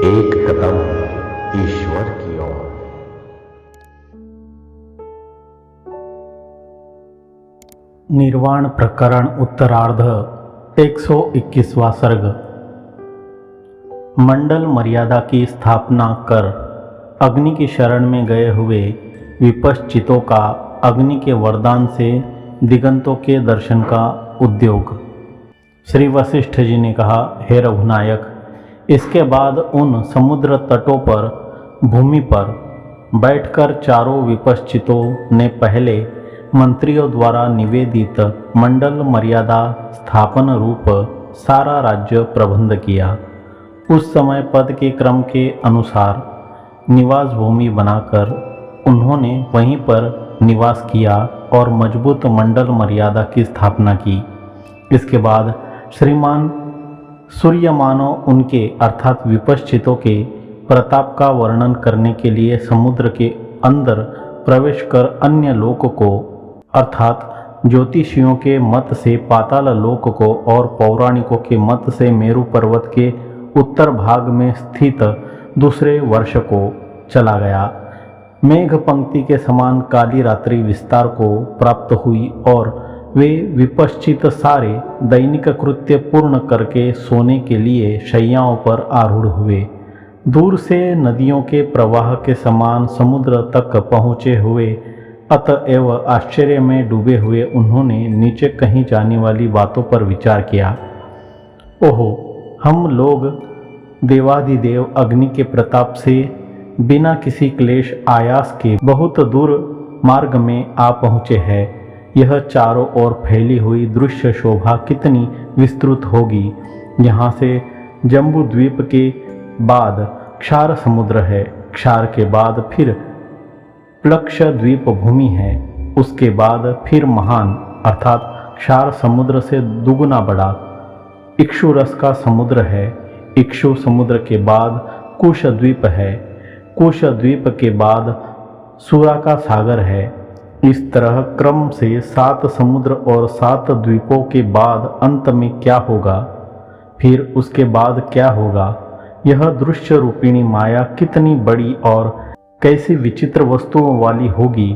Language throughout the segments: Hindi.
एक कदम ईश्वर की ओर। निर्वाण प्रकरण उत्तरार्ध 121वां सर्ग। मंडल मर्यादा की स्थापना कर अग्नि की शरण में गए हुए विपश्चितों का अग्नि के वरदान से दिगंतों के दर्शन का उद्योग। श्री वशिष्ठ जी ने कहा, हे रघुनायक, इसके बाद उन समुद्र तटों पर भूमि पर बैठकर चारों विपश्चितों ने पहले मंत्रियों द्वारा निवेदित मंडल मर्यादा स्थापन रूप सारा राज्य प्रबंध किया। उस समय पद के क्रम के अनुसार निवास भूमि बनाकर उन्होंने वहीं पर निवास किया और मजबूत मंडल मर्यादा की स्थापना की। इसके बाद श्रीमान सूर्यमानव उनके अर्थात विपश्चितों के प्रताप का वर्णन करने के लिए समुद्र के अंदर प्रवेश कर अन्य लोक को अर्थात ज्योतिषियों के मत से पाताल लोक को और पौराणिकों के मत से मेरु पर्वत के उत्तर भाग में स्थित दूसरे वर्ष को चला गया। मेघ पंक्ति के समान काली रात्रि विस्तार को प्राप्त हुई और वे विपश्चित सारे दैनिक कृत्य पूर्ण करके सोने के लिए शैयाओं पर आरूढ़ हुए। दूर से नदियों के प्रवाह के समान समुद्र तक पहुँचे हुए अतएव आश्चर्य में डूबे हुए उन्होंने नीचे कहीं जाने वाली बातों पर विचार किया। ओहो, हम लोग देवाधिदेव अग्नि के प्रताप से बिना किसी क्लेश आयास के बहुत दूर मार्ग में आ पहुँचे हैं। यह चारों ओर फैली हुई दृश्य शोभा कितनी विस्तृत होगी। यहाँ से जम्बू द्वीप के बाद क्षार समुद्र है, क्षार के बाद फिर प्लक्ष द्वीप भूमि है, उसके बाद फिर महान अर्थात क्षार समुद्र से दुगुना बड़ा इक्षु रस का समुद्र है। इक्षु समुद्र के बाद कुश द्वीप है, कुश द्वीप के बाद सूरा का सागर है। इस तरह क्रम से 7 समुद्र और 7 द्वीपों के बाद अंत में क्या होगा, फिर उसके बाद क्या होगा। यह दृश्य रूपिणी माया कितनी बड़ी और कैसी विचित्र वस्तुओं वाली होगी।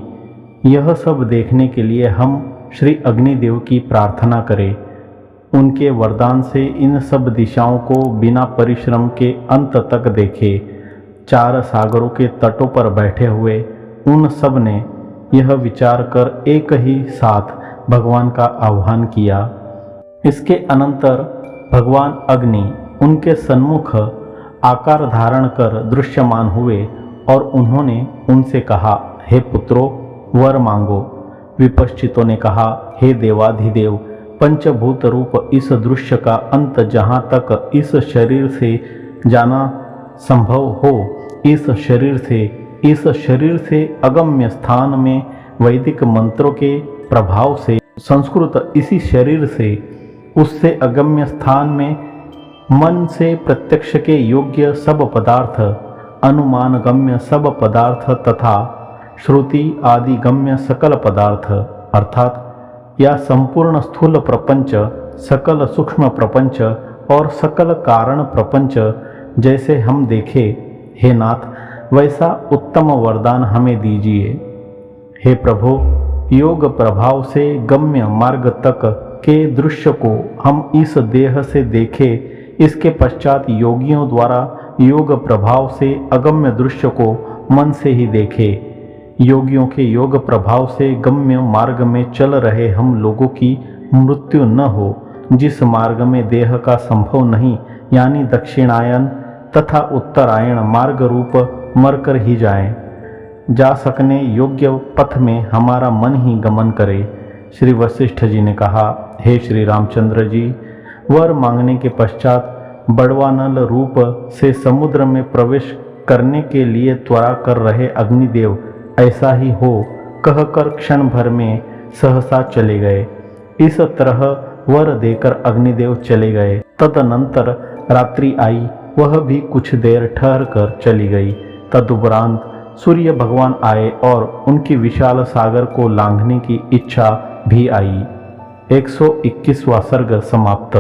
यह सब देखने के लिए हम श्री अग्निदेव की प्रार्थना करें। उनके वरदान से इन सब दिशाओं को बिना परिश्रम के अंत तक देखें। 4 सागरों के तटों पर बैठे हुए उन सब ने यह विचार कर एक ही साथ भगवान का आह्वान किया। इसके अनंतर भगवान अग्नि उनके सन्मुख आकार धारण कर दृश्यमान हुए और उन्होंने उनसे कहा, हे पुत्रों, वर मांगो। विपश्चितों ने कहा, हे देवाधिदेव, पंचभूत रूप इस दृश्य का अंत जहाँ तक इस शरीर से जाना संभव हो, इस शरीर से अगम्य स्थान में वैदिक मंत्रों के प्रभाव से संस्कृत इसी शरीर से उससे अगम्य स्थान में मन से प्रत्यक्ष के योग्य सब पदार्थ, अनुमान गम्य सब पदार्थ तथा श्रुति आदि गम्य सकल पदार्थ अर्थात या संपूर्ण स्थूल प्रपंच, सकल सूक्ष्म प्रपंच और सकल कारण प्रपंच जैसे हम देखे, हे नाथ, वैसा उत्तम वरदान हमें दीजिए। हे प्रभु, योग प्रभाव से गम्य मार्ग तक के दृश्य को हम इस देह से देखें। इसके पश्चात योगियों द्वारा योग प्रभाव से अगम्य दृश्य को मन से ही देखें। योगियों के योग प्रभाव से गम्य मार्ग में चल रहे हम लोगों की मृत्यु न हो, जिस मार्ग में देह का संभव नहीं, यानी दक्षिणायन तथा उत्तरायण मार्ग रूप मरकर ही जा सकने योग्य पथ में हमारा मन ही गमन करे। श्री वशिष्ठ जी ने कहा, हे श्री रामचंद्र जी, वर मांगने के पश्चात बड़वानल रूप से समुद्र में प्रवेश करने के लिए त्वरा कर रहे अग्निदेव ऐसा ही हो कहकर क्षण भर में सहसा चले गए। इस तरह वर देकर अग्निदेव चले गए। तदनंतर रात्रि आई, वह भी कुछ देर ठहर कर चली गई। तदुपरांत सूर्य भगवान आए और उनकी विशाल सागर को लांघने की इच्छा भी आई। 121वां सर्ग समाप्त।